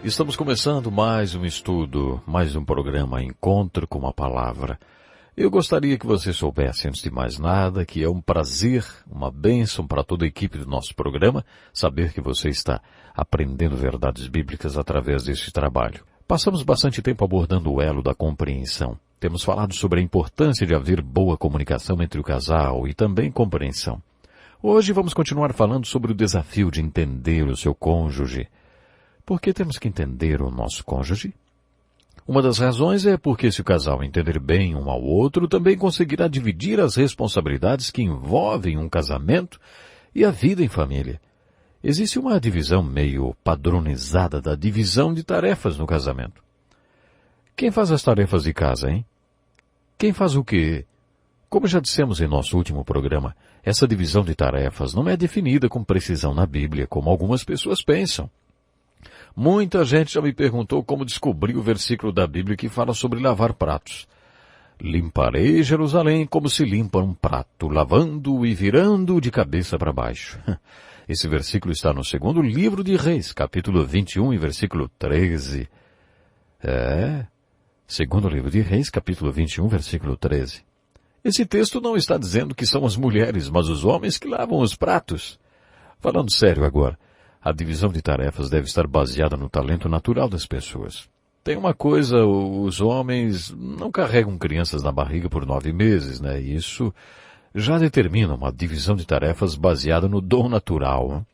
Estamos começando mais um estudo, mais um programa Encontro com a Palavra. Eu gostaria que você soubesse, antes de mais nada, que é um prazer, uma bênção para toda a equipe do nosso programa, saber que você está aprendendo verdades bíblicas através desse trabalho. Passamos bastante tempo abordando o elo da compreensão. Temos falado sobre a importância de haver boa comunicação entre o casal e também compreensão. Hoje vamos continuar falando sobre o desafio de entender o seu cônjuge. Por que temos que entender o nosso cônjuge? Uma das razões é porque se o casal entender bem um ao outro, também conseguirá dividir as responsabilidades que envolvem um casamento e a vida em família. Existe uma divisão meio padronizada da divisão de tarefas no casamento. Quem faz as tarefas de casa, hein? Quem faz o quê? Como já dissemos em nosso último programa, essa divisão de tarefas não é definida com precisão na Bíblia, como algumas pessoas pensam. Muita gente já me perguntou como descobrir o versículo da Bíblia que fala sobre lavar pratos. Limparei Jerusalém como se limpa um prato, lavando e virando de cabeça para baixo. Esse versículo está no segundo livro de Reis, capítulo 21 e versículo 13. Segundo livro de Reis, capítulo 21, versículo 13. Esse texto não está dizendo que são as mulheres, mas os homens que lavam os pratos. Falando sério agora, a divisão de tarefas deve estar baseada no talento natural das pessoas. Tem uma coisa, os homens não carregam crianças na barriga por 9 meses, né? E isso já determina uma divisão de tarefas baseada no dom natural.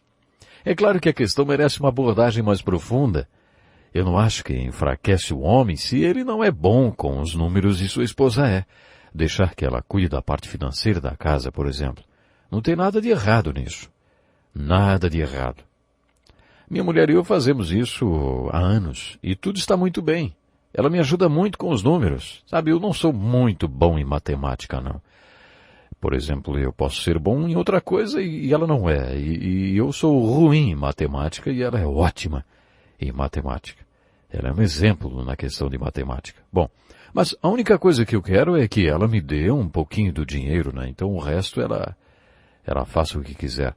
É claro que a questão merece uma abordagem mais profunda. Eu não acho que enfraquece o homem se ele não é bom com os números e sua esposa é. Deixar que ela cuide da parte financeira da casa, por exemplo. Não tem nada de errado nisso. Nada de errado. Minha mulher e eu fazemos isso há anos, e tudo está muito bem. Ela me ajuda muito com os números. Sabe, eu não sou muito bom em matemática, não. Por exemplo, eu posso ser bom em outra coisa e ela não é. E eu sou ruim em matemática e ela é ótima em matemática. Ela é um exemplo na questão de matemática. Bom, mas a única coisa que eu quero é que ela me dê um pouquinho do dinheiro, né? Então o resto ela faça o que quiser.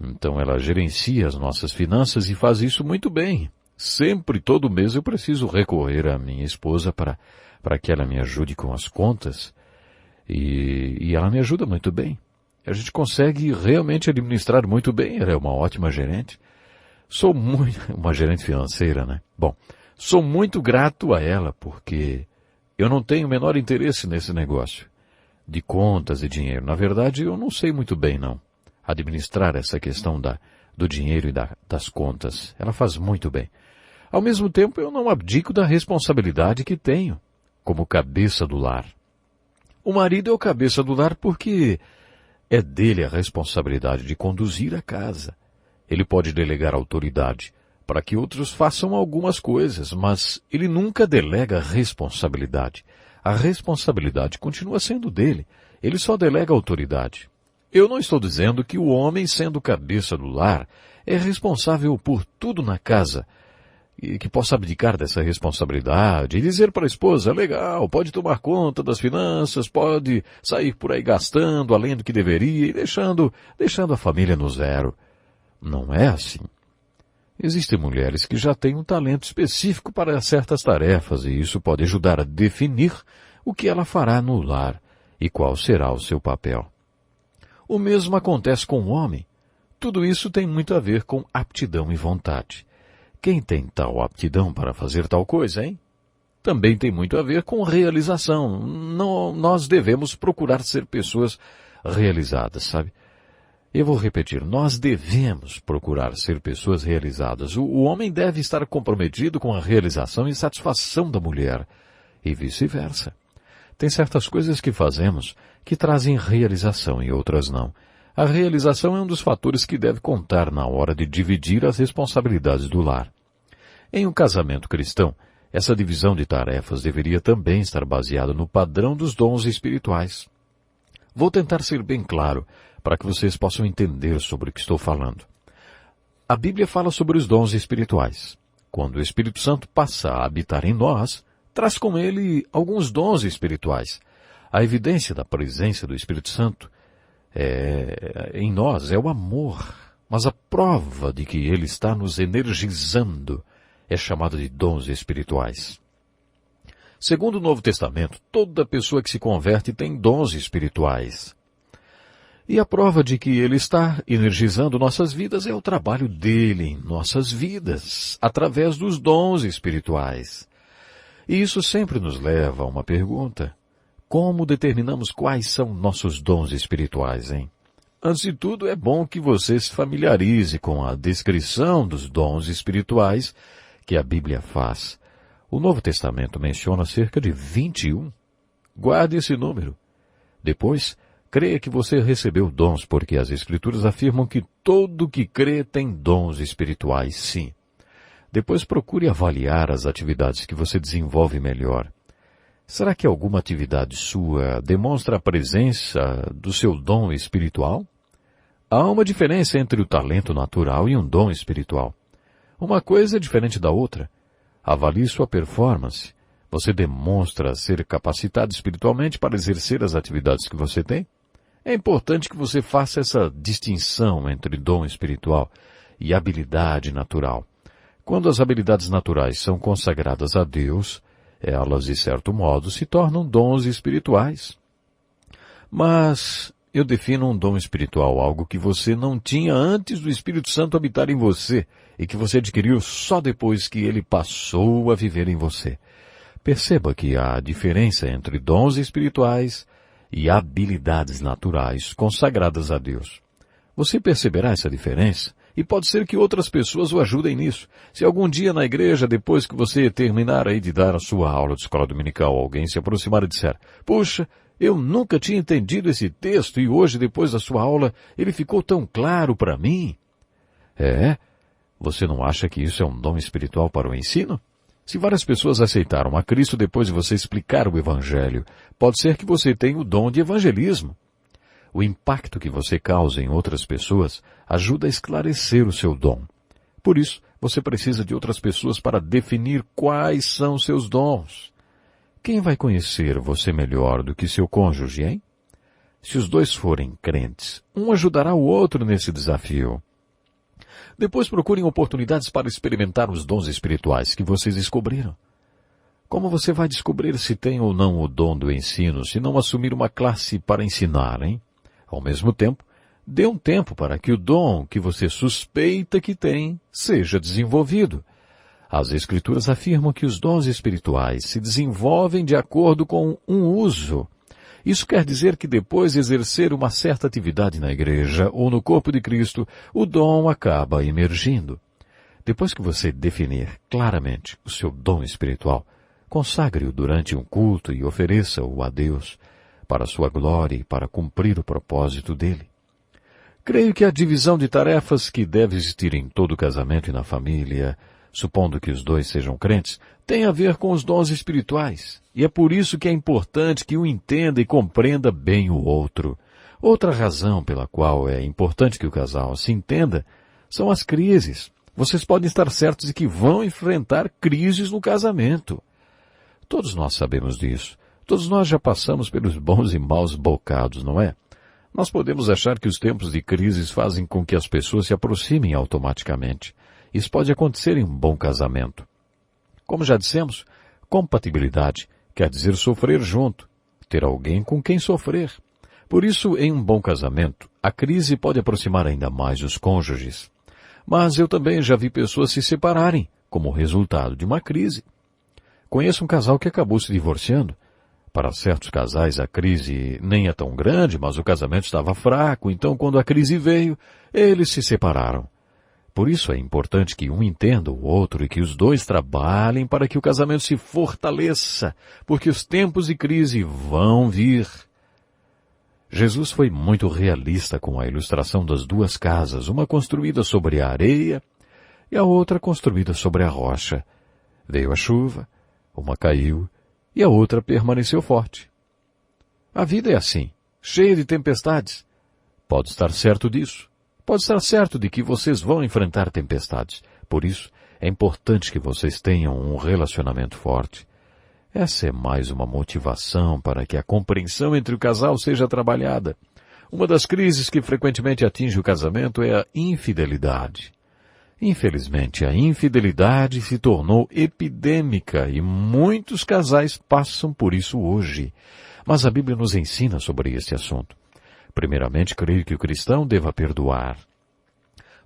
Então ela gerencia as nossas finanças e faz isso muito bem. Sempre, todo mês, eu preciso recorrer à minha esposa para que ela me ajude com as contas. E ela me ajuda muito bem. A gente consegue realmente administrar muito bem. Ela é uma ótima gerente. Sou muito... uma gerente financeira, né? Bom, sou muito grato a ela porque eu não tenho o menor interesse nesse negócio de contas e dinheiro. Na verdade, eu não sei muito bem, não. Administrar essa questão do dinheiro e das contas. Ela faz muito bem. Ao mesmo tempo, eu não abdico da responsabilidade que tenho como cabeça do lar. O marido é o cabeça do lar porque é dele a responsabilidade de conduzir a casa. Ele pode delegar autoridade para que outros façam algumas coisas, mas ele nunca delega a responsabilidade. A responsabilidade continua sendo dele. Ele só delega autoridade. Eu não estou dizendo que o homem, sendo cabeça do lar, é responsável por tudo na casa e que possa abdicar dessa responsabilidade e dizer para a esposa, legal, pode tomar conta das finanças, pode sair por aí gastando além do que deveria e deixando a família no zero. Não é assim. Existem mulheres que já têm um talento específico para certas tarefas e isso pode ajudar a definir o que ela fará no lar e qual será o seu papel. O mesmo acontece com o homem. Tudo isso tem muito a ver com aptidão e vontade. Quem tem tal aptidão para fazer tal coisa, hein? Também tem muito a ver com realização. Nós devemos procurar ser pessoas realizadas, sabe? Eu vou repetir, nós devemos procurar ser pessoas realizadas. O homem deve estar comprometido com a realização e satisfação da mulher, e vice-versa. Tem certas coisas que fazemos que trazem realização e outras não. A realização é um dos fatores que deve contar na hora de dividir as responsabilidades do lar. Em um casamento cristão, essa divisão de tarefas deveria também estar baseada no padrão dos dons espirituais. Vou tentar ser bem claro para que vocês possam entender sobre o que estou falando. A Bíblia fala sobre os dons espirituais. Quando o Espírito Santo passa a habitar em nós, traz com ele alguns dons espirituais. A evidência da presença do Espírito Santo em nós é o amor, mas a prova de que ele está nos energizando é chamada de dons espirituais. Segundo o Novo Testamento, toda pessoa que se converte tem dons espirituais. E a prova de que Ele está energizando nossas vidas é o trabalho dele em nossas vidas, através dos dons espirituais. E isso sempre nos leva a uma pergunta. Como determinamos quais são nossos dons espirituais, hein? Antes de tudo, é bom que você se familiarize com a descrição dos dons espirituais que a Bíblia faz. O Novo Testamento menciona cerca de 21. Guarde esse número. Depois, creia que você recebeu dons, porque as Escrituras afirmam que todo que crê tem dons espirituais, sim. Depois procure avaliar as atividades que você desenvolve melhor. Será que alguma atividade sua demonstra a presença do seu dom espiritual? Há uma diferença entre o talento natural e um dom espiritual. Uma coisa é diferente da outra. Avalie sua performance. Você demonstra ser capacitado espiritualmente para exercer as atividades que você tem? É importante que você faça essa distinção entre dom espiritual e habilidade natural. Quando as habilidades naturais são consagradas a Deus, elas, de certo modo, se tornam dons espirituais. Mas eu defino um dom espiritual, algo que você não tinha antes do Espírito Santo habitar em você e que você adquiriu só depois que ele passou a viver em você. Perceba que há diferença entre dons espirituais e habilidades naturais consagradas a Deus. Você perceberá essa diferença e pode ser que outras pessoas o ajudem nisso. Se algum dia na igreja, depois que você terminar aí de dar a sua aula de escola dominical, alguém se aproximar e disser, puxa, eu nunca tinha entendido esse texto e hoje, depois da sua aula, ele ficou tão claro para mim. Você não acha que isso é um dom espiritual para o ensino? Se várias pessoas aceitaram a Cristo depois de você explicar o Evangelho, pode ser que você tenha o dom de evangelismo. O impacto que você causa em outras pessoas ajuda a esclarecer o seu dom. Por isso, você precisa de outras pessoas para definir quais são seus dons. Quem vai conhecer você melhor do que seu cônjuge, hein? Se os dois forem crentes, um ajudará o outro nesse desafio. Depois procurem oportunidades para experimentar os dons espirituais que vocês descobriram. Como você vai descobrir se tem ou não o dom do ensino, se não assumir uma classe para ensinar, hein? Ao mesmo tempo, dê um tempo para que o dom que você suspeita que tem seja desenvolvido. As Escrituras afirmam que os dons espirituais se desenvolvem de acordo com um uso. Isso quer dizer que depois de exercer uma certa atividade na igreja ou no corpo de Cristo, o dom acaba emergindo. Depois que você definir claramente o seu dom espiritual, consagre-o durante um culto e ofereça-o a Deus, para a sua glória e para cumprir o propósito dele. Creio que a divisão de tarefas que deve existir em todo casamento e na família, supondo que os dois sejam crentes, tem a ver com os dons espirituais. E é por isso que é importante que um entenda e compreenda bem o outro. Outra razão pela qual é importante que o casal se entenda são as crises. Vocês podem estar certos de que vão enfrentar crises no casamento. Todos nós sabemos disso. Todos nós já passamos pelos bons e maus bocados, não é? Nós podemos achar que os tempos de crises fazem com que as pessoas se aproximem automaticamente. Isso pode acontecer em um bom casamento. Como já dissemos, compatibilidade quer dizer sofrer junto, ter alguém com quem sofrer. Por isso, em um bom casamento, a crise pode aproximar ainda mais os cônjuges. Mas eu também já vi pessoas se separarem como resultado de uma crise. Conheço um casal que acabou se divorciando. Para certos casais, a crise nem é tão grande, mas o casamento estava fraco, então quando a crise veio, eles se separaram. Por isso é importante que um entenda o outro e que os dois trabalhem para que o casamento se fortaleça, porque os tempos de crise vão vir. Jesus foi muito realista com a ilustração das duas casas, uma construída sobre a areia e a outra construída sobre a rocha. Veio a chuva, uma caiu e a outra permaneceu forte. A vida é assim, cheia de tempestades. Pode estar certo disso. Pode estar certo de que vocês vão enfrentar tempestades. Por isso, é importante que vocês tenham um relacionamento forte. Essa é mais uma motivação para que a compreensão entre o casal seja trabalhada. Uma das crises que frequentemente atinge o casamento é a infidelidade. Infelizmente, a infidelidade se tornou epidêmica e muitos casais passam por isso hoje. Mas a Bíblia nos ensina sobre este assunto. Primeiramente, creio que o cristão deva perdoar.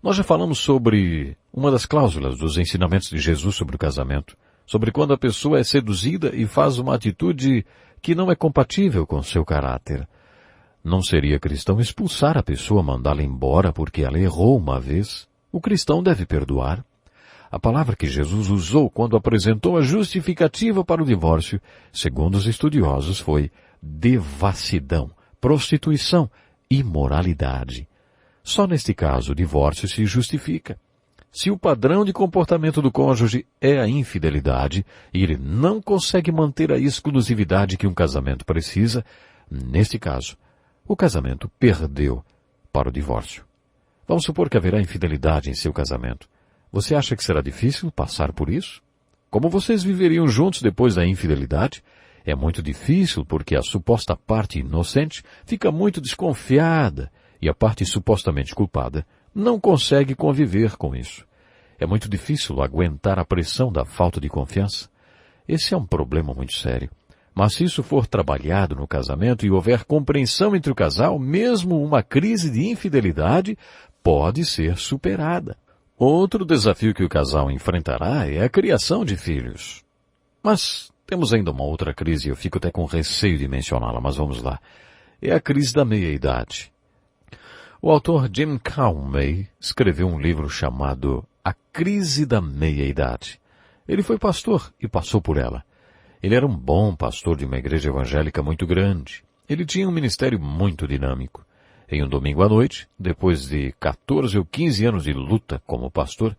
Nós já falamos sobre uma das cláusulas dos ensinamentos de Jesus sobre o casamento, sobre quando a pessoa é seduzida e faz uma atitude que não é compatível com seu caráter. Não seria cristão expulsar a pessoa, mandá-la embora porque ela errou uma vez. O cristão deve perdoar. A palavra que Jesus usou quando apresentou a justificativa para o divórcio, segundo os estudiosos, foi devassidão, prostituição, imoralidade. Só neste caso o divórcio se justifica. Se o padrão de comportamento do cônjuge é a infidelidade e ele não consegue manter a exclusividade que um casamento precisa, neste caso, o casamento perdeu para o divórcio. Vamos supor que haverá infidelidade em seu casamento. Você acha que será difícil passar por isso? Como vocês viveriam juntos depois da infidelidade? É muito difícil porque a suposta parte inocente fica muito desconfiada e a parte supostamente culpada não consegue conviver com isso. É muito difícil aguentar a pressão da falta de confiança. Esse é um problema muito sério. Mas se isso for trabalhado no casamento e houver compreensão entre o casal, mesmo uma crise de infidelidade pode ser superada. Outro desafio que o casal enfrentará é a criação de filhos. Mas temos ainda uma outra crise, eu fico até com receio de mencioná-la, mas vamos lá. É a crise da meia-idade. O autor Jim Calmey escreveu um livro chamado A Crise da Meia-Idade. Ele foi pastor e passou por ela. Ele era um bom pastor de uma igreja evangélica muito grande. Ele tinha um ministério muito dinâmico. Em um domingo à noite, depois de 14 ou 15 anos de luta como pastor,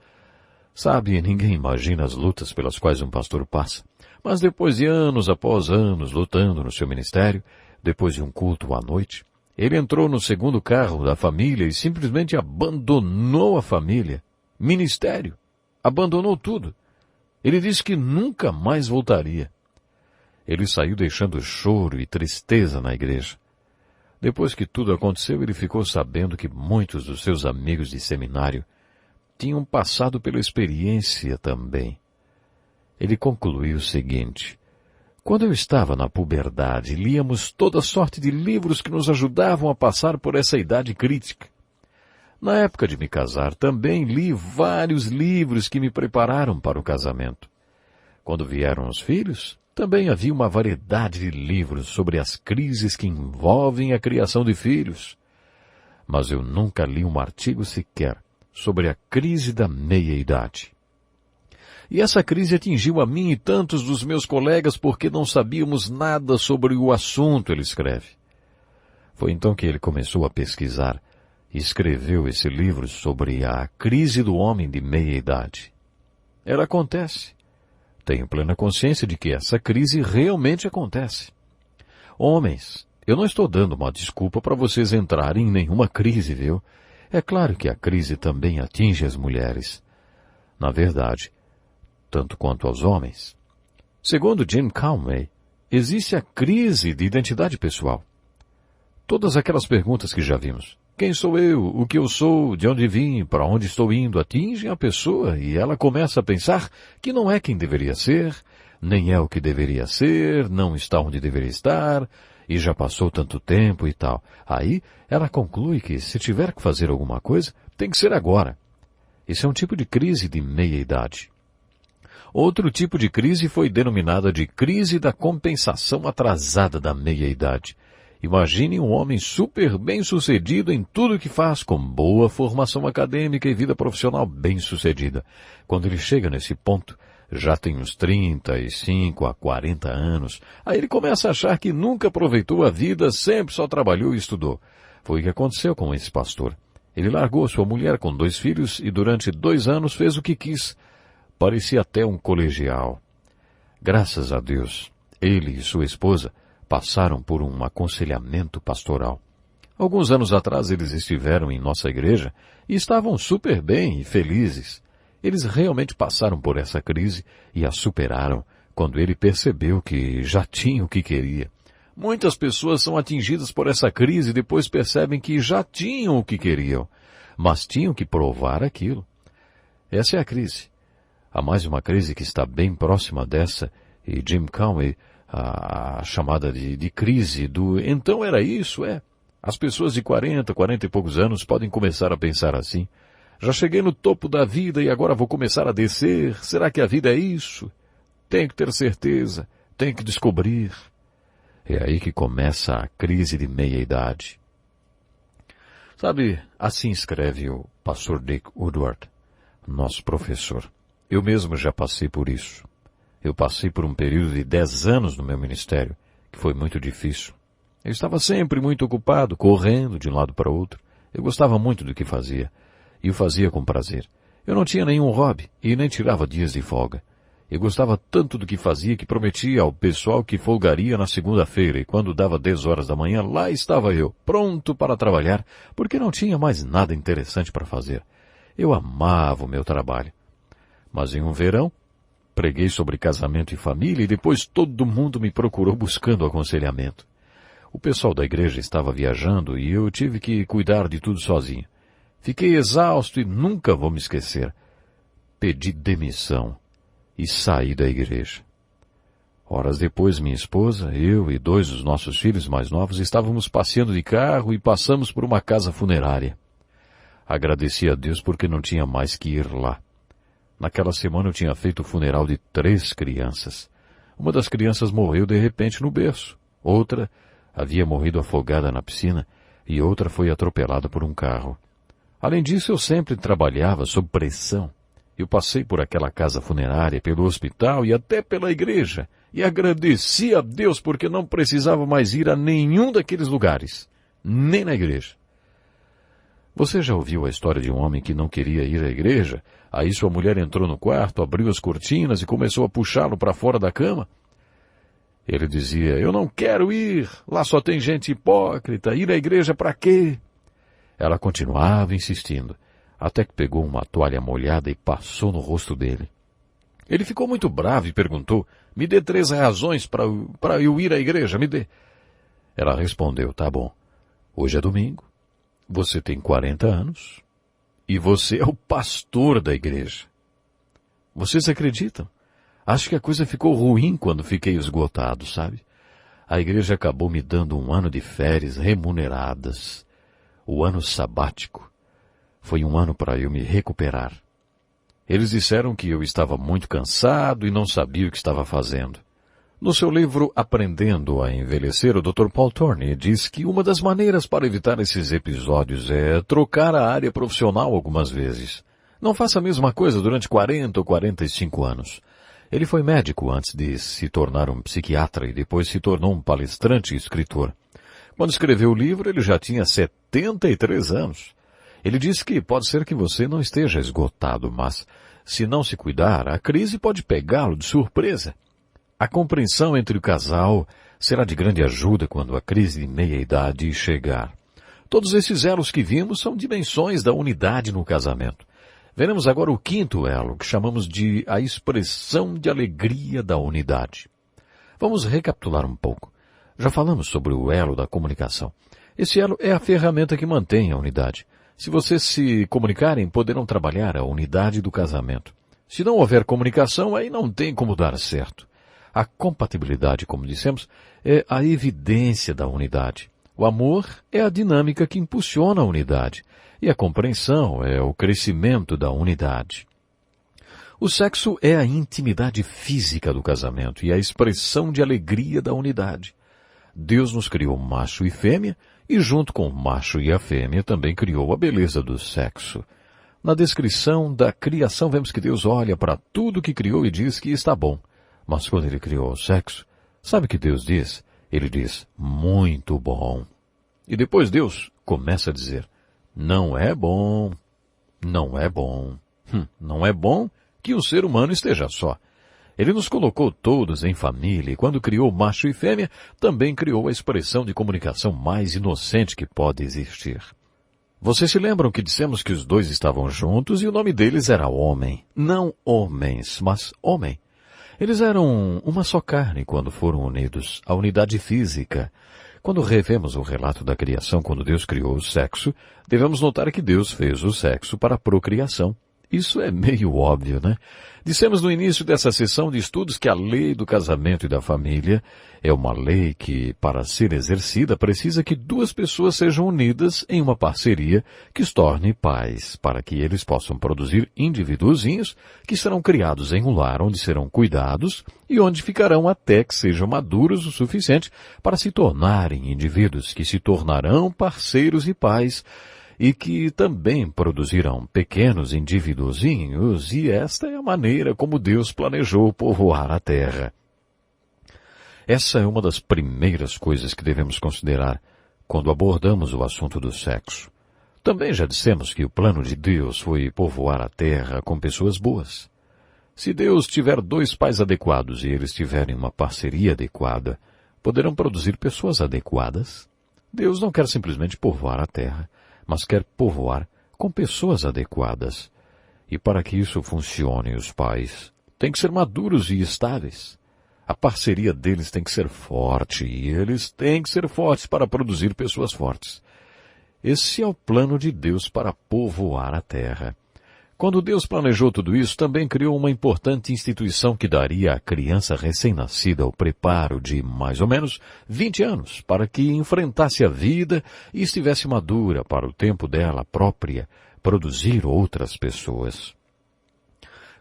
sabe, ninguém imagina as lutas pelas quais um pastor passa. Mas depois de anos após anos lutando no seu ministério, depois de um culto à noite, ele entrou no segundo carro da família e simplesmente abandonou a família, ministério, abandonou tudo. Ele disse que nunca mais voltaria. Ele saiu deixando choro e tristeza na igreja. Depois que tudo aconteceu, ele ficou sabendo que muitos dos seus amigos de seminário tinham passado pela experiência também. Ele concluiu o seguinte: quando eu estava na puberdade, líamos toda sorte de livros que nos ajudavam a passar por essa idade crítica. Na época de me casar, também li vários livros que me prepararam para o casamento. Quando vieram os filhos, também havia uma variedade de livros sobre as crises que envolvem a criação de filhos. Mas eu nunca li um artigo sequer sobre a crise da meia-idade. E essa crise atingiu a mim e tantos dos meus colegas porque não sabíamos nada sobre o assunto, ele escreve. Foi então que ele começou a pesquisar e escreveu esse livro sobre a crise do homem de meia-idade. Ela acontece. Tenho plena consciência de que essa crise realmente acontece. Homens, eu não estou dando uma desculpa para vocês entrarem em nenhuma crise, viu? É claro que a crise também atinge as mulheres. Na verdade, tanto quanto aos homens. Segundo Jim Calmey, existe a crise de identidade pessoal. Todas aquelas perguntas que já vimos. Quem sou eu? O que eu sou? De onde vim? Para onde estou indo? Atingem a pessoa e ela começa a pensar que não é quem deveria ser, nem é o que deveria ser, não está onde deveria estar, e já passou tanto tempo e tal. Aí ela conclui que se tiver que fazer alguma coisa, tem que ser agora. Esse é um tipo de crise de meia-idade. Outro tipo de crise foi denominada de crise da compensação atrasada da meia-idade. Imagine um homem super bem-sucedido em tudo que faz, com boa formação acadêmica e vida profissional bem-sucedida. Quando ele chega nesse ponto, já tem uns 35 a 40 anos. Aí ele começa a achar que nunca aproveitou a vida, sempre só trabalhou e estudou. Foi o que aconteceu com esse pastor. Ele largou sua mulher com 2 filhos e durante 2 anos fez o que quis. Parecia até um colegial. Graças a Deus, ele e sua esposa passaram por um aconselhamento pastoral. Alguns anos atrás eles estiveram em nossa igreja e estavam super bem e felizes. Eles realmente passaram por essa crise e a superaram quando ele percebeu que já tinha o que queria. Muitas pessoas são atingidas por essa crise e depois percebem que já tinham o que queriam, mas tinham que provar aquilo. Essa é a crise. Há mais uma crise que está bem próxima dessa, e Jim Conway, a chamada de crise do então era isso, As pessoas de 40 e poucos anos podem começar a pensar assim. Já cheguei no topo da vida e agora vou começar a descer. Será que a vida é isso? Tenho que ter certeza, tenho que descobrir. É aí que começa a crise de meia-idade. Sabe, assim escreve o pastor Dick Woodward, nosso professor. Eu mesmo já passei por isso. Eu passei por um período de 10 anos no meu ministério, que foi muito difícil. Eu estava sempre muito ocupado, correndo de um lado para outro. Eu gostava muito do que fazia, e o fazia com prazer. Eu não tinha nenhum hobby, e nem tirava dias de folga. Eu gostava tanto do que fazia que prometia ao pessoal que folgaria na segunda-feira, e quando dava 10 horas da manhã, lá estava eu, pronto para trabalhar, porque não tinha mais nada interessante para fazer. Eu amava o meu trabalho. Mas em um verão, preguei sobre casamento e família e depois todo mundo me procurou buscando aconselhamento. O pessoal da igreja estava viajando e eu tive que cuidar de tudo sozinho. Fiquei exausto e nunca vou me esquecer. Pedi demissão e saí da igreja. Horas depois, minha esposa, eu e 2 dos nossos filhos mais novos estávamos passeando de carro e passamos por uma casa funerária. Agradeci a Deus porque não tinha mais que ir lá. Naquela semana eu tinha feito o funeral de 3 crianças. Uma das crianças morreu de repente no berço. Outra havia morrido afogada na piscina e outra foi atropelada por um carro. Além disso, eu sempre trabalhava sob pressão. Eu passei por aquela casa funerária, pelo hospital e até pela igreja. E agradeci a Deus porque não precisava mais ir a nenhum daqueles lugares. Nem na igreja. Você já ouviu a história de um homem que não queria ir à igreja? Aí sua mulher entrou no quarto, abriu as cortinas e começou a puxá-lo para fora da cama? Ele dizia, eu não quero ir, lá só tem gente hipócrita, ir à igreja para quê? Ela continuava insistindo, até que pegou uma toalha molhada e passou no rosto dele. Ele ficou muito bravo e perguntou, me dê 3 razões para eu ir à igreja, me dê. Ela respondeu, tá bom, hoje é domingo, você tem 40 anos e você é o pastor da igreja. Vocês acreditam? Acho que a coisa ficou ruim quando fiquei esgotado, sabe? A igreja acabou me dando um ano de férias remuneradas. O ano sabático. Foi um ano para eu me recuperar. Eles disseram que eu estava muito cansado e não sabia o que estava fazendo. No seu livro Aprendendo a Envelhecer, o Dr. Paul Thorne diz que uma das maneiras para evitar esses episódios é trocar a área profissional algumas vezes. Não faça a mesma coisa durante 40 ou 45 anos. Ele foi médico antes de se tornar um psiquiatra e depois se tornou um palestrante e escritor. Quando escreveu o livro, ele já tinha 73 anos. Ele disse que pode ser que você não esteja esgotado, mas se não se cuidar, a crise pode pegá-lo de surpresa. A compreensão entre o casal será de grande ajuda quando a crise de meia-idade chegar. Todos esses elos que vimos são dimensões da unidade no casamento. Veremos agora o 5º elo, que chamamos de a expressão de alegria da unidade. Vamos recapitular um pouco. Já falamos sobre o elo da comunicação. Esse elo é a ferramenta que mantém a unidade. Se vocês se comunicarem, poderão trabalhar a unidade do casamento. Se não houver comunicação, aí não tem como dar certo. A compatibilidade, como dissemos, é a evidência da unidade. O amor é a dinâmica que impulsiona a unidade. E a compreensão é o crescimento da unidade. O sexo é a intimidade física do casamento e a expressão de alegria da unidade. Deus nos criou macho e fêmea, e junto com o macho e a fêmea também criou a beleza do sexo. Na descrição da criação vemos que Deus olha para tudo que criou e diz que está bom. Mas quando ele criou o sexo, sabe o que Deus diz? Ele diz, muito bom. E depois Deus começa a dizer, não é bom, não é bom. Não é bom que o ser humano esteja só. Ele nos colocou todos em família e quando criou macho e fêmea, também criou a expressão de comunicação mais inocente que pode existir. Vocês se lembram que dissemos que os 2 estavam juntos e o nome deles era homem. Não homens, mas homem. Eles eram uma só carne quando foram unidos, a unidade física. Quando revemos o relato da criação, quando Deus criou o sexo, devemos notar que Deus fez o sexo para a procriação. Isso é meio óbvio, né? Dissemos no início dessa sessão de estudos que a lei do casamento e da família é uma lei que, para ser exercida, precisa que duas pessoas sejam unidas em uma parceria que os torne pais, para que eles possam produzir indivíduozinhos que serão criados em um lar onde serão cuidados e onde ficarão até que sejam maduros o suficiente para se tornarem indivíduos que se tornarão parceiros e pais, e que também produzirão pequenos indivíduozinhos, e esta é a maneira como Deus planejou povoar a terra. Essa é uma das primeiras coisas que devemos considerar quando abordamos o assunto do sexo. Também já dissemos que o plano de Deus foi povoar a terra com pessoas boas. Se Deus tiver dois pais adequados e eles tiverem uma parceria adequada, poderão produzir pessoas adequadas. Deus não quer simplesmente povoar a terra, mas quer povoar com pessoas adequadas. E para que isso funcione, os pais têm que ser maduros e estáveis. A parceria deles tem que ser forte e eles têm que ser fortes para produzir pessoas fortes. Esse é o plano de Deus para povoar a terra. Quando Deus planejou tudo isso, também criou uma importante instituição que daria à criança recém-nascida o preparo de, mais ou menos, 20 anos, para que enfrentasse a vida e estivesse madura para o tempo dela própria, produzir outras pessoas.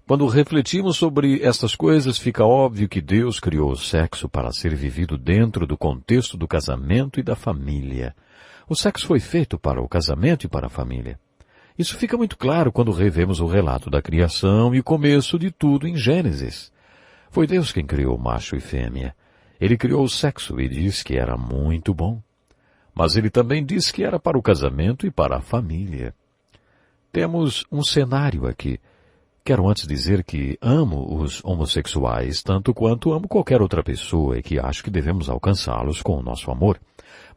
Quando refletimos sobre estas coisas, fica óbvio que Deus criou o sexo para ser vivido dentro do contexto do casamento e da família. O sexo foi feito para o casamento e para a família. Isso fica muito claro quando revemos o relato da criação e o começo de tudo em Gênesis. Foi Deus quem criou macho e fêmea. Ele criou o sexo e diz que era muito bom. Mas ele também diz que era para o casamento e para a família. Temos um cenário aqui. Quero antes dizer que amo os homossexuais tanto quanto amo qualquer outra pessoa e que acho que devemos alcançá-los com o nosso amor.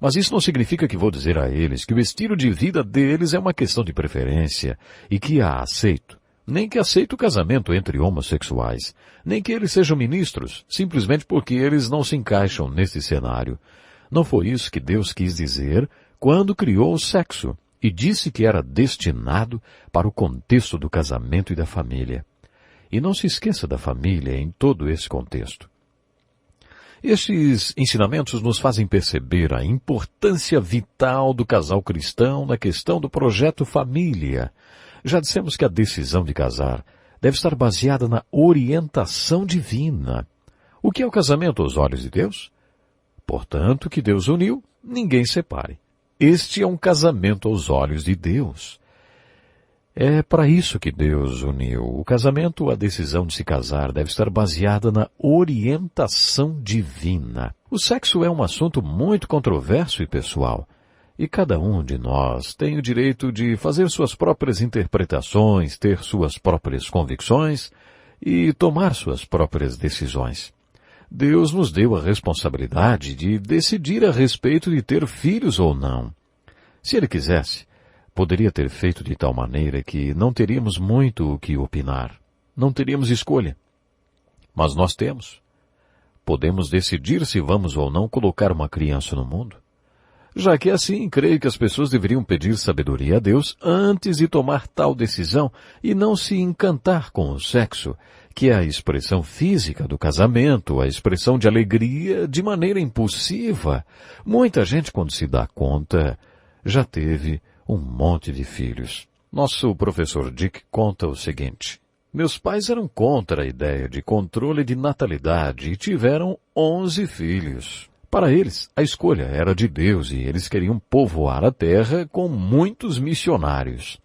Mas isso não significa que vou dizer a eles que o estilo de vida deles é uma questão de preferência e que a aceito. Nem que aceito o casamento entre homossexuais. Nem que eles sejam ministros, simplesmente porque eles não se encaixam nesse cenário. Não foi isso que Deus quis dizer quando criou o sexo e disse que era destinado para o contexto do casamento e da família. E não se esqueça da família em todo esse contexto. Estes ensinamentos nos fazem perceber a importância vital do casal cristão na questão do projeto família. Já dissemos que a decisão de casar deve estar baseada na orientação divina. O que é o casamento aos olhos de Deus? Portanto, o que Deus uniu, ninguém separe. Este é um casamento aos olhos de Deus. É para isso que Deus uniu. O casamento, a decisão de se casar, deve estar baseada na orientação divina. O sexo é um assunto muito controverso e pessoal. E cada um de nós tem o direito de fazer suas próprias interpretações, ter suas próprias convicções e tomar suas próprias decisões. Deus nos deu a responsabilidade de decidir a respeito de ter filhos ou não. Se Ele quisesse, poderia ter feito de tal maneira que não teríamos muito o que opinar. Não teríamos escolha. Mas nós temos. Podemos decidir se vamos ou não colocar uma criança no mundo. Já que é assim, creio que as pessoas deveriam pedir sabedoria a Deus antes de tomar tal decisão e não se encantar com o sexo, que é a expressão física do casamento, a expressão de alegria de maneira impulsiva. Muita gente, quando se dá conta, já teve um monte de filhos. Nosso professor Dick conta o seguinte: meus pais eram contra a ideia de controle de natalidade e tiveram 11 filhos. Para eles, a escolha era de Deus e eles queriam povoar a terra com muitos missionários.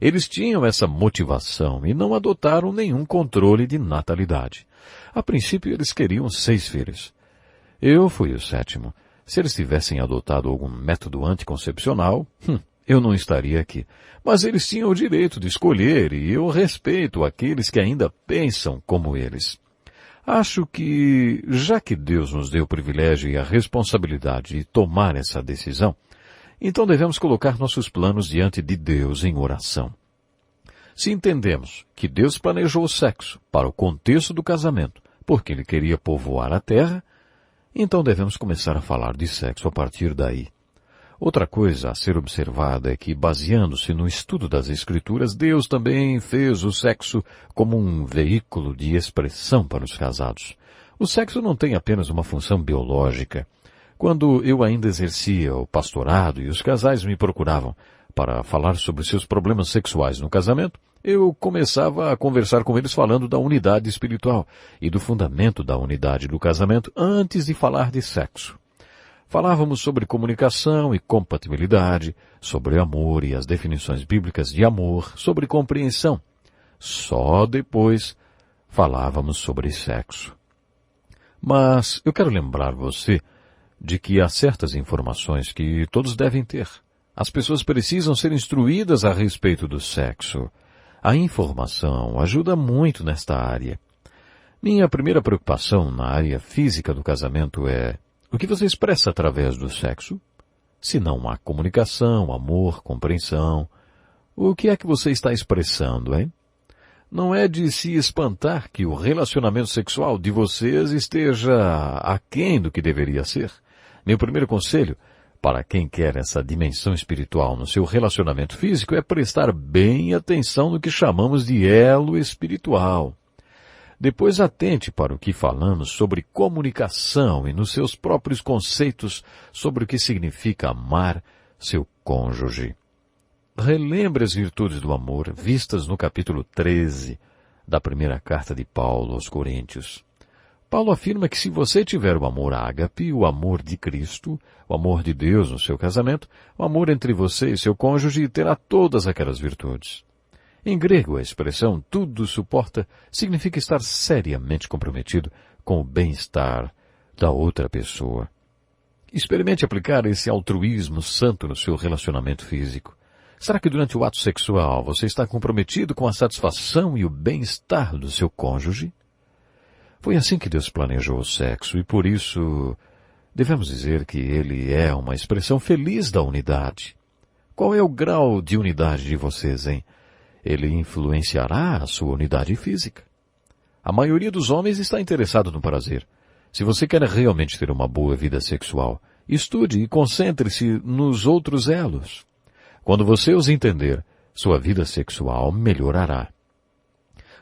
Eles tinham essa motivação e não adotaram nenhum controle de natalidade. A princípio, eles queriam 6 filhos. Eu fui o 7º. Se eles tivessem adotado algum método anticoncepcional, eu não estaria aqui. Mas eles tinham o direito de escolher e eu respeito aqueles que ainda pensam como eles. Acho que, já que Deus nos deu o privilégio e a responsabilidade de tomar essa decisão, então devemos colocar nossos planos diante de Deus em oração. Se entendemos que Deus planejou o sexo para o contexto do casamento, porque Ele queria povoar a terra, então devemos começar a falar de sexo a partir daí. Outra coisa a ser observada é que, baseando-se no estudo das Escrituras, Deus também fez o sexo como um veículo de expressão para os casados. O sexo não tem apenas uma função biológica. Quando eu ainda exercia o pastorado e os casais me procuravam para falar sobre seus problemas sexuais no casamento, eu começava a conversar com eles falando da unidade espiritual e do fundamento da unidade do casamento antes de falar de sexo. Falávamos sobre comunicação e compatibilidade, sobre amor e as definições bíblicas de amor, sobre compreensão. Só depois falávamos sobre sexo. Mas eu quero lembrar você de que há certas informações que todos devem ter. As pessoas precisam ser instruídas a respeito do sexo. A informação ajuda muito nesta área. Minha primeira preocupação na área física do casamento é: o que você expressa através do sexo? Se não há comunicação, amor, compreensão, o que é que você está expressando, hein? Não é de se espantar que o relacionamento sexual de vocês esteja aquém do que deveria ser. Meu primeiro conselho para quem quer essa dimensão espiritual no seu relacionamento físico é prestar bem atenção no que chamamos de elo espiritual. Depois atente para o que falamos sobre comunicação e nos seus próprios conceitos sobre o que significa amar seu cônjuge. Relembre as virtudes do amor vistas no capítulo 13 da primeira carta de Paulo aos Coríntios. Paulo afirma que se você tiver o amor ágape, o amor de Cristo, o amor de Deus no seu casamento, o amor entre você e seu cônjuge terá todas aquelas virtudes. Em grego, a expressão tudo suporta significa estar seriamente comprometido com o bem-estar da outra pessoa. Experimente aplicar esse altruísmo santo no seu relacionamento físico. Será que durante o ato sexual você está comprometido com a satisfação e o bem-estar do seu cônjuge? Foi assim que Deus planejou o sexo e por isso devemos dizer que ele é uma expressão feliz da unidade. Qual é o grau de unidade de vocês, hein? Ele influenciará a sua unidade física. A maioria dos homens está interessado no prazer. Se você quer realmente ter uma boa vida sexual, estude e concentre-se nos outros elos. Quando você os entender, sua vida sexual melhorará.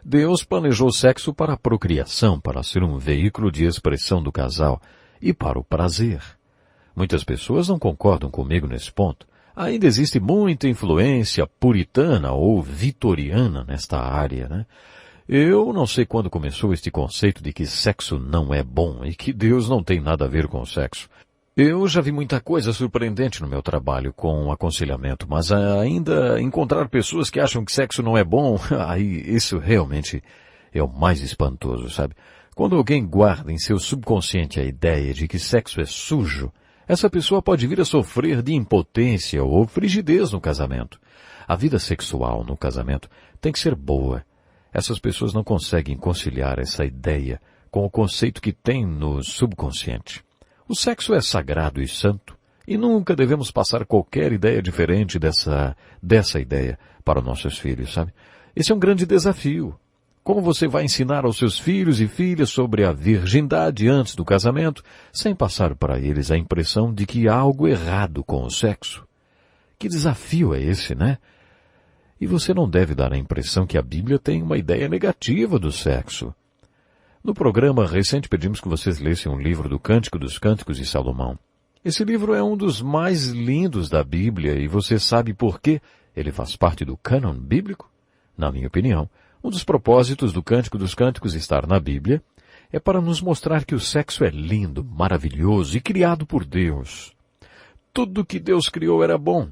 Deus planejou o sexo para a procriação, para ser um veículo de expressão do casal e para o prazer. Muitas pessoas não concordam comigo nesse ponto. Ainda existe muita influência puritana ou vitoriana nesta área, né? Eu não sei quando começou este conceito de que sexo não é bom e que Deus não tem nada a ver com o sexo. Eu já vi muita coisa surpreendente no meu trabalho com aconselhamento, mas ainda encontrar pessoas que acham que sexo não é bom, aí isso realmente é o mais espantoso, sabe? Quando alguém guarda em seu subconsciente a ideia de que sexo é sujo, essa pessoa pode vir a sofrer de impotência ou frigidez no casamento. A vida sexual no casamento tem que ser boa. Essas pessoas não conseguem conciliar essa ideia com o conceito que tem no subconsciente. O sexo é sagrado e santo, e nunca devemos passar qualquer ideia diferente dessa ideia para nossos filhos, sabe? Esse é um grande desafio. Como você vai ensinar aos seus filhos e filhas sobre a virgindade antes do casamento, sem passar para eles a impressão de que há algo errado com o sexo? Que desafio é esse, né? E você não deve dar a impressão que a Bíblia tem uma ideia negativa do sexo. No programa recente pedimos que vocês lessem um livro do Cântico dos Cânticos de Salomão. Esse livro é um dos mais lindos da Bíblia e você sabe por que ele faz parte do cânon bíblico? Na minha opinião, um dos propósitos do Cântico dos Cânticos estar na Bíblia é para nos mostrar que o sexo é lindo, maravilhoso e criado por Deus. Tudo que Deus criou era bom.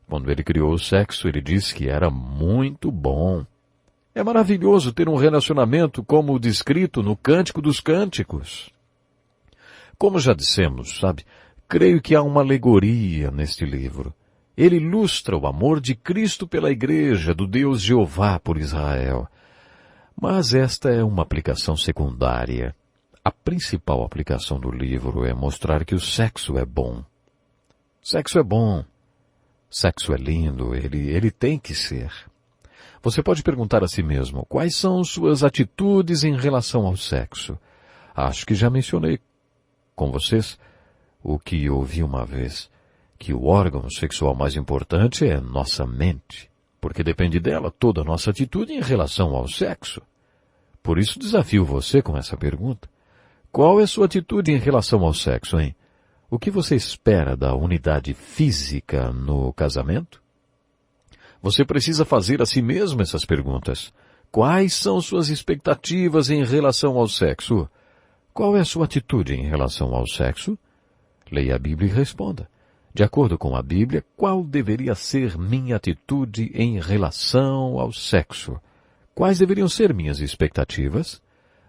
Quando ele criou o sexo, ele disse que era muito bom. É maravilhoso ter um relacionamento como o descrito no Cântico dos Cânticos. Como já dissemos, sabe, creio que há uma alegoria neste livro. Ele ilustra o amor de Cristo pela Igreja, do Deus Jeová por Israel. Mas esta é uma aplicação secundária. A principal aplicação do livro é mostrar que o sexo é bom. Sexo é bom. Sexo é lindo, ele tem que ser. Você pode perguntar a si mesmo, quais são suas atitudes em relação ao sexo? Acho que já mencionei com vocês o que ouvi uma vez. que o órgão sexual mais importante é nossa mente, porque depende dela toda a nossa atitude em relação ao sexo. Por isso desafio você com essa pergunta. Qual é a sua atitude em relação ao sexo, hein? O que você espera da unidade física no casamento? Você precisa fazer a si mesmo essas perguntas. Quais são suas expectativas em relação ao sexo? Qual é a sua atitude em relação ao sexo? Leia a Bíblia e responda. De acordo com a Bíblia, qual deveria ser minha atitude em relação ao sexo? Quais deveriam ser minhas expectativas?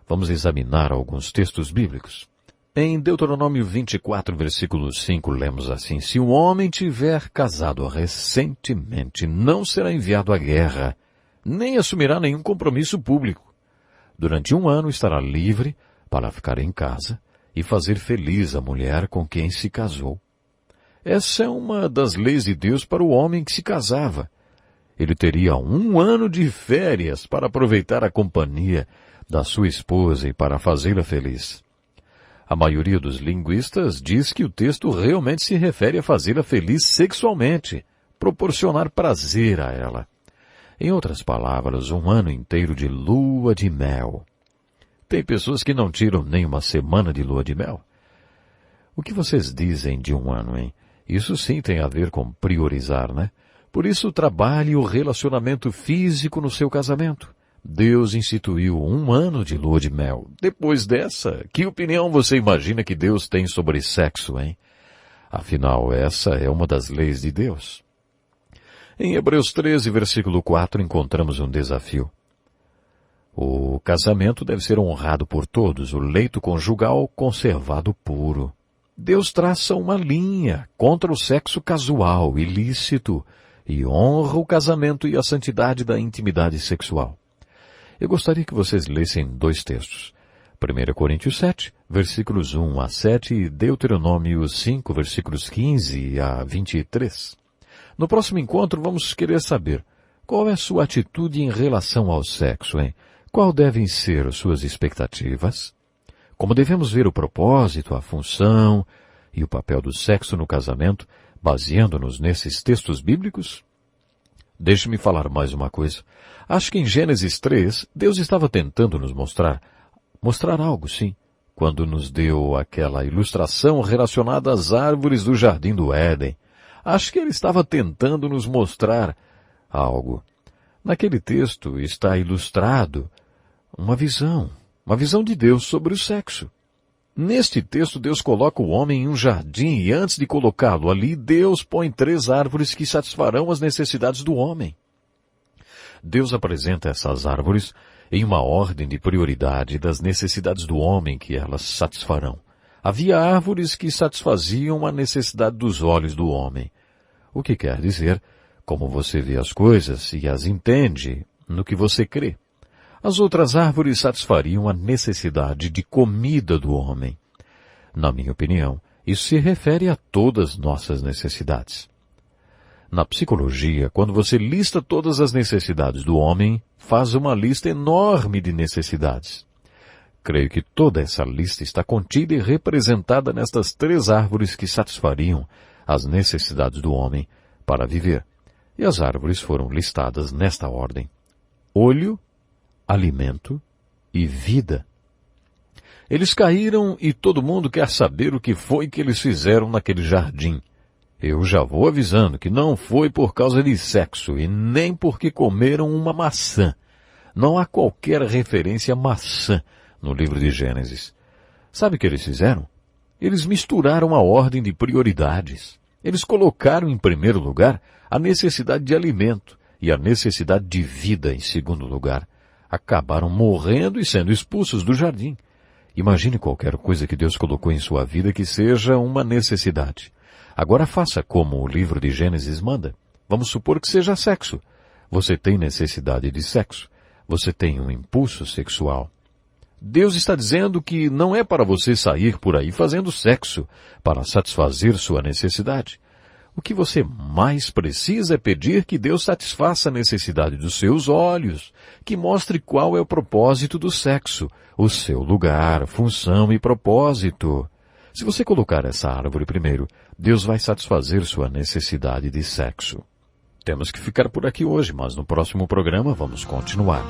Vamos examinar alguns textos bíblicos. Em Deuteronômio 24, versículo 5, lemos assim: Se um homem tiver casado recentemente, não será enviado à guerra, nem assumirá nenhum compromisso público. Durante 1 ano estará livre para ficar em casa e fazer feliz a mulher com quem se casou. Essa é uma das leis de Deus para o homem que se casava. Ele teria 1 ano de férias para aproveitar a companhia da sua esposa e para fazê-la feliz. A maioria dos linguistas diz que o texto realmente se refere a fazê-la feliz sexualmente, proporcionar prazer a ela. Em outras palavras, 1 ano inteiro de lua de mel. Tem pessoas que não tiram nem uma semana de lua de mel. O que vocês dizem de 1 ano, hein? Isso sim tem a ver com priorizar, né? Por isso, trabalhe o relacionamento físico no seu casamento. Deus instituiu 1 ano de lua de mel. Depois dessa, que opinião você imagina que Deus tem sobre sexo, hein? Afinal, essa é uma das leis de Deus. Em Hebreus 13, versículo 4, encontramos um desafio. O casamento deve ser honrado por todos, o leito conjugal conservado puro. Deus traça uma linha contra o sexo casual, ilícito, e honra o casamento e a santidade da intimidade sexual. Eu gostaria que vocês lessem 2 textos. 1 Coríntios 7, versículos 1 a 7 e Deuteronômio 5, versículos 15 a 23. No próximo encontro vamos querer saber qual é a sua atitude em relação ao sexo, hein? Qual devem ser suas expectativas? Como devemos ver o propósito, a função e o papel do sexo no casamento, baseando-nos nesses textos bíblicos? Deixe-me falar mais uma coisa. Acho que em Gênesis 3, Deus estava tentando nos mostrar algo, sim, quando nos deu aquela ilustração relacionada às árvores do Jardim do Éden. Acho que ele estava tentando nos mostrar algo. Naquele texto está ilustrado uma visão de Deus sobre o sexo. Neste texto, Deus coloca o homem em um jardim e antes de colocá-lo ali, Deus põe 3 árvores que satisfarão as necessidades do homem. Deus apresenta essas árvores em uma ordem de prioridade das necessidades do homem que elas satisfarão. Havia árvores que satisfaziam a necessidade dos olhos do homem. O que quer dizer, como você vê as coisas e as entende no que você crê. As outras árvores satisfariam a necessidade de comida do homem. Na minha opinião, isso se refere a todas nossas necessidades. Na psicologia, quando você lista todas as necessidades do homem, faz uma lista enorme de necessidades. Creio que toda essa lista está contida e representada nestas 3 árvores que satisfariam as necessidades do homem para viver. E as árvores foram listadas nesta ordem: olho, alimento e vida. Eles caíram e todo mundo quer saber o que foi que eles fizeram naquele jardim. Eu já vou avisando que não foi por causa de sexo e nem porque comeram uma maçã. Não há qualquer referência a maçã no livro de Gênesis. Sabe o que eles fizeram? Eles misturaram a ordem de prioridades. Eles colocaram em primeiro lugar a necessidade de alimento e a necessidade de vida em segundo lugar. Acabaram morrendo e sendo expulsos do jardim. Imagine qualquer coisa que Deus colocou em sua vida que seja uma necessidade. Agora faça como o livro de Gênesis manda. Vamos supor que seja sexo. Você tem necessidade de sexo. Você tem um impulso sexual. Deus está dizendo que não é para você sair por aí fazendo sexo para satisfazer sua necessidade. O que você mais precisa é pedir que Deus satisfaça a necessidade dos seus olhos, que mostre qual é o propósito do sexo, o seu lugar, função e propósito. Se você colocar essa árvore primeiro, Deus vai satisfazer sua necessidade de sexo. Temos que ficar por aqui hoje, mas no próximo programa vamos continuar.